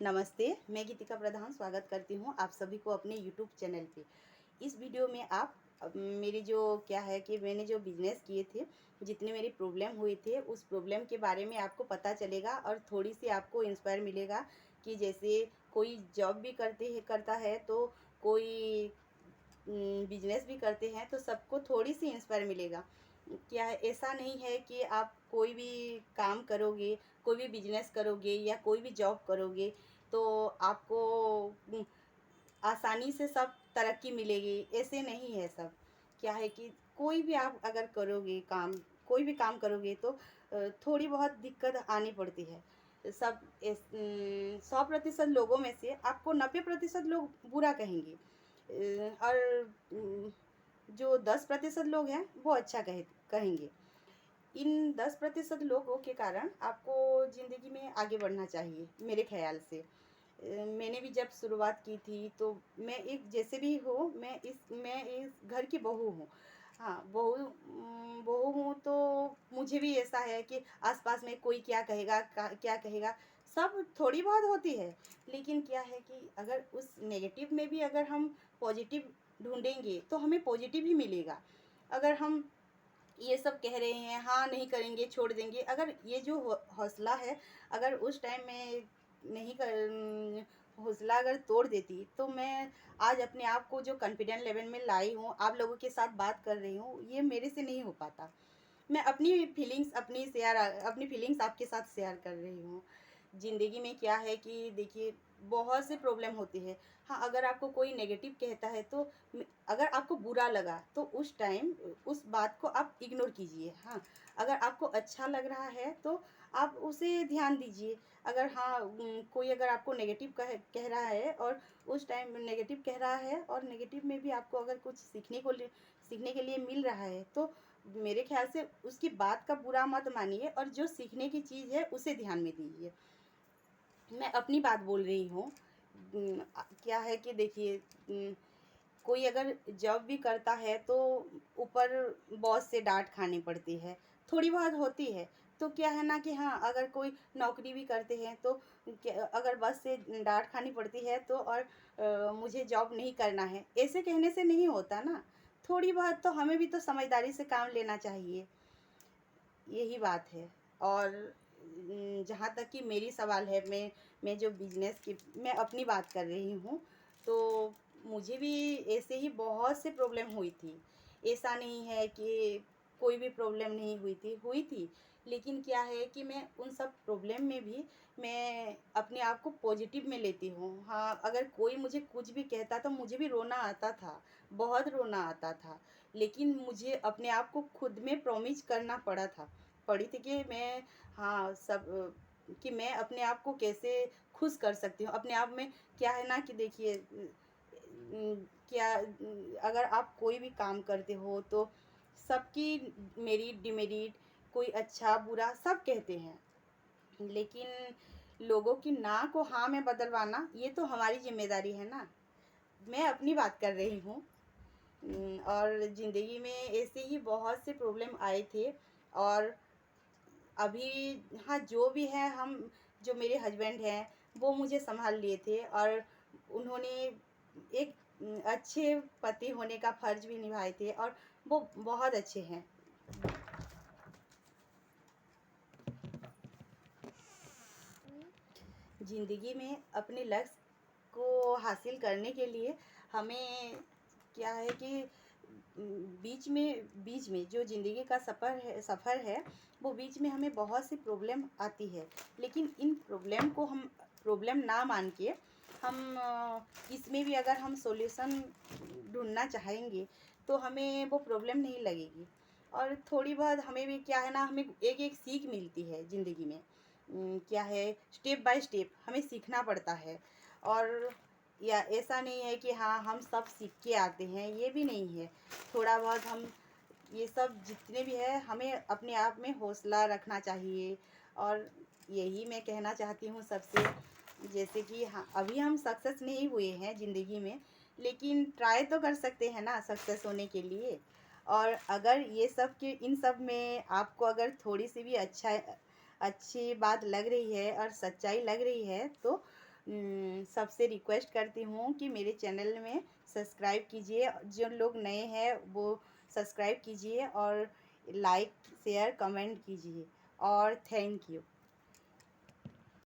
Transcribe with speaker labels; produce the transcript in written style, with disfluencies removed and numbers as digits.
Speaker 1: नमस्ते, मैं गीतिका प्रधान स्वागत करती हूँ आप सभी को अपने यूट्यूब चैनल पे। इस वीडियो में आप मेरी जो क्या है कि मैंने जो बिज़नेस किए थे, जितने मेरी प्रॉब्लम हुए थे, उस प्रॉब्लम के बारे में आपको पता चलेगा और थोड़ी-सी आपको इंस्पायर मिलेगा कि जैसे कोई जॉब भी करता है तो कोई बिजनेस भी करते हैं तो सबको थोड़ी-सी इंस्पायर मिलेगा। क्या है ऐसा नहीं है कि आप कोई भी काम करोगे, कोई भी बिजनेस करोगे या कोई भी जॉब करोगे तो आपको उम, आसानी से सब तरक्की मिलेगी, ऐसे नहीं है सब। क्या है कि कोई भी आप अगर करोगे काम, कोई भी काम करोगे तो थोड़ी बहुत दिक्कत आनी पड़ती है। 100% लोगों में से आपको 90% लोग बुरा कहेंगे। और जो 10% लोग हैं वो अच्छा कहेंगे। इन 10% लोगों के कारण आपको ज़िंदगी में आगे बढ़ना चाहिए मेरे ख़्याल से। मैंने भी जब शुरुआत की थी तो मैं एक जैसे भी हो मैं इस घर की बहू हूँ। हाँ, बहू हूँ तो मुझे भी ऐसा है कि आस-पास में कोई क्या कहेगा क्या कहेगा, सब थोड़ी बहुत होती है। लेकिन क्या है कि अगर उस नेगेटिव में भी अगर हम पॉजिटिव ढूँढेंगे तो हमें पॉजिटिव ही मिलेगा। अगर हम ये सब कह रहे हैं, हाँ, नहीं करेंगे, छोड़ देंगे। अगर ये जो हौसला है, अगर उस टाइम मैं नहीं हौसला अगर तोड़ देती, तो मैं आज अपने आप को जो कॉन्फिडेंट लेवल में लाई हूँ, आप लोगों के साथ बात कर रही हूँ, ये मेरे से नहीं हो पाता। मैं अपनी फीलिंग्स आपके साथ शेयर कर रही हूँ। ज़िंदगी में क्या है कि देखिए बहुत से प्रॉब्लम होती है। हाँ, अगर आपको कोई नेगेटिव कहता है तो अगर आपको बुरा लगा तो उस टाइम उस बात को आप इग्नोर कीजिए। हाँ, अगर आपको अच्छा लग रहा है तो आप उसे ध्यान दीजिए। अगर हाँ, कोई अगर आपको नेगेटिव कह रहा है और उस टाइम नेगेटिव कह रहा है और नेगेटिव में भी आपको अगर कुछ सीखने के लिए मिल रहा है तो मेरे ख़्याल से उसकी बात का बुरा मत मानिए और जो सीखने की चीज़ है उसे ध्यान में दीजिए। मैं अपनी बात बोल रही हूँ। क्या है कि देखिए, कोई अगर जॉब भी करता है तो ऊपर बॉस से डाँट खानी पड़ती है, थोड़ी बहुत होती है। तो क्या है ना कि हाँ, अगर कोई नौकरी भी करते हैं तो क्या अगर बॉस से डाँट खानी पड़ती है तो और मुझे जॉब नहीं करना है, ऐसे कहने से नहीं होता ना। थोड़ी बहुत तो हमें भी तो समझदारी से काम लेना चाहिए। यही बात है। और जहाँ तक कि मेरी सवाल है, मैं जो बिज़नेस की मैं अपनी बात कर रही हूँ, तो मुझे भी ऐसे ही बहुत से प्रॉब्लम हुई थी। ऐसा नहीं है कि कोई भी प्रॉब्लम नहीं हुई थी। लेकिन क्या है कि मैं उन सब प्रॉब्लम में भी मैं अपने आप को पॉज़िटिव में लेती हूँ। हाँ, अगर कोई मुझे कुछ भी कहता तो मुझे भी रोना आता था, बहुत रोना आता था। लेकिन मुझे अपने आप को खुद में प्रॉमिस करना पड़ी थी कि मैं हाँ, कि मैं अपने आप को कैसे खुश कर सकती हूँ। अपने आप में क्या है ना कि देखिए, अगर आप कोई भी काम करते हो तो सबकी मेरिट, डिमेरिट, कोई अच्छा, बुरा सब कहते हैं। लेकिन लोगों की ना को हाँ में बदलवाना ये तो हमारी ज़िम्मेदारी है ना। मैं अपनी बात कर रही हूँ। और ज़िंदगी में ऐसे ही बहुत से प्रॉब्लम आए थे। और अभी हाँ, जो भी है जो मेरे हस्बैंड हैं, वो मुझे सँभाल लिए थे और उन्होंने एक अच्छे पति होने का फ़र्ज़ भी निभाए थे और वो बहुत अच्छे हैं। ज़िंदगी में अपने लक्ष्य को हासिल करने के लिए हमें क्या है कि बीच में जो ज़िंदगी का सफ़र है वो बीच में हमें बहुत सी प्रॉब्लम आती है। लेकिन इन प्रॉब्लम को हम प्रॉब्लम ना मान के हम इसमें भी अगर हम सॉल्यूशन ढूँढना चाहेंगे तो हमें वो प्रॉब्लम नहीं लगेगी। और थोड़ी बहुत हमें भी क्या है ना, हमें एक-एक सीख मिलती है ज़िंदगी में। क्या है, स्टेप बाय स्टेप हमें सीखना पड़ता है। और या ऐसा नहीं है कि हाँ, हम सब सीख के आते हैं, ये भी नहीं है। थोड़ा बहुत हम ये सब जितने भी है हमें अपने आप में हौसला रखना चाहिए। और यही मैं कहना चाहती हूँ सबसे, जैसे कि हाँ, अभी हम सक्सेस नहीं हुए हैं ज़िंदगी में, लेकिन ट्राई तो कर सकते हैं ना सक्सेस होने के लिए। और अगर ये सब के इन सब में आपको अगर थोड़ी सी भी अच्छी बात लग रही है और सच्चाई लग रही है तो सबसे रिक्वेस्ट करती हूँ कि मेरे चैनल में सब्सक्राइब कीजिए, जो लोग नए हैं वो सब्सक्राइब कीजिए और लाइक शेयर कमेंट कीजिए और थैंक यू।